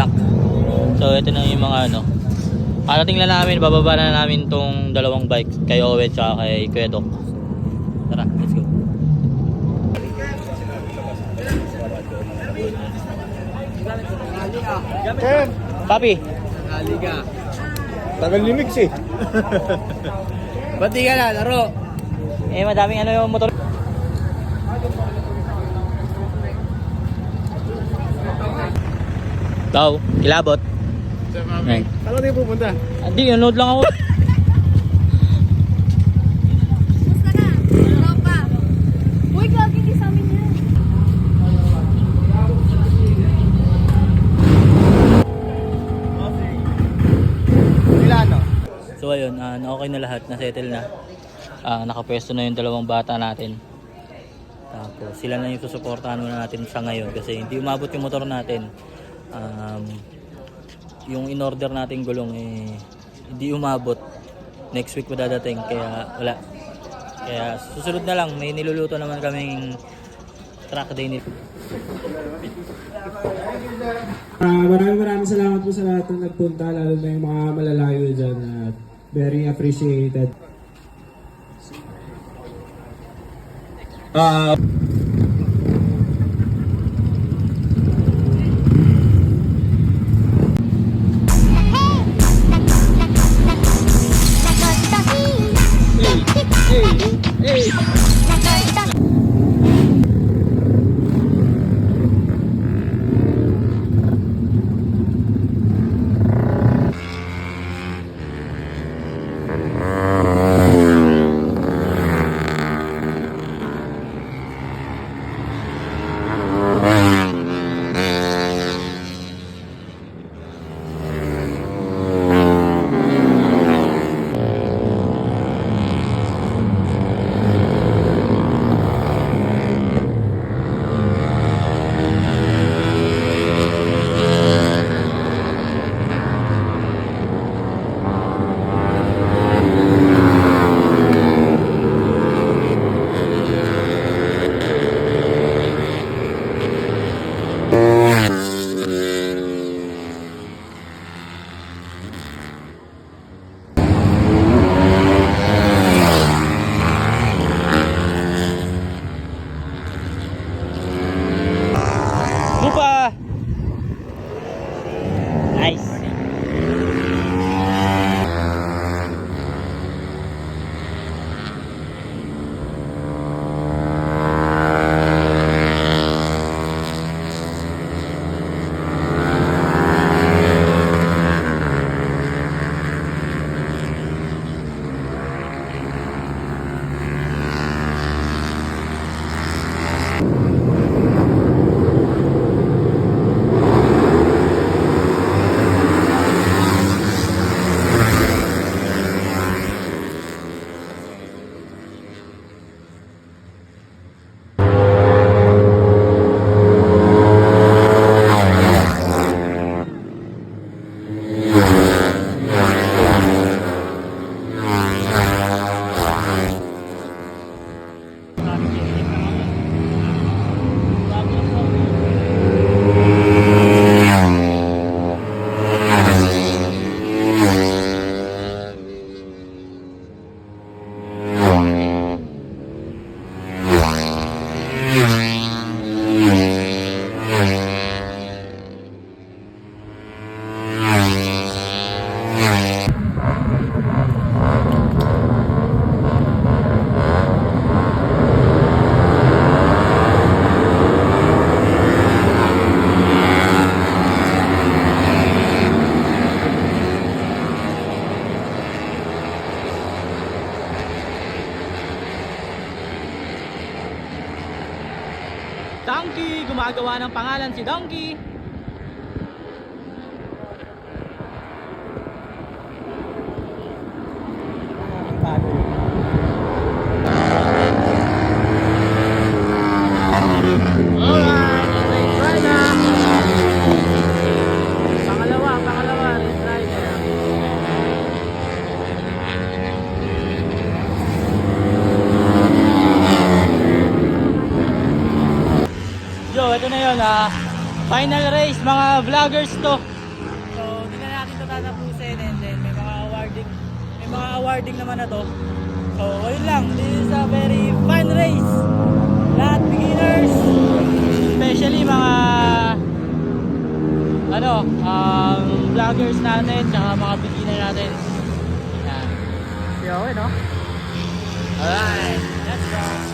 black. So ito na yung mga ano. Parating lang namin, bababa na namin tong dalawang bike, kay Owen tsaka kay Kuya Doc. Tara, let's go. Papi. Liga. Tagal ni Mix eh. Ba't di ka na, laro? Madaming ano yung motor. Tao, kilabot. Ay. Saan tayo pupunta? Hindi, nanood lang ako. Basta na, tropa. Uy, gagi, di sa amin yan. Milano. So ayun, okay na lahat, na-settle na. Nakapwesto na yung dalawang bata natin. Tapos sila na yung susuportahan muna natin sa ngayon kasi hindi umabot yung motor natin. Yung in-order nating gulong hindi umabot. Next week pa dadating kaya wala. Kaya susunod na lang, may niluluto naman kaming track day nito. Maraming salamat po sa lahat ng nagpunta, lalo na yung mga malalayo dyan. Very appreciated. Lupa! Nice! Donkey! Gumagawa ng pangalan si Donkey! Pangalawa, race rider. Yo, ito na yun, final race mga vloggers to. awarding naman na to. So, ayun lang. This is a very fun race. Lahat beginners, especially mga vloggers natin, tsaka mga beginner natin. Yan. Okay, no? Alright, let's go.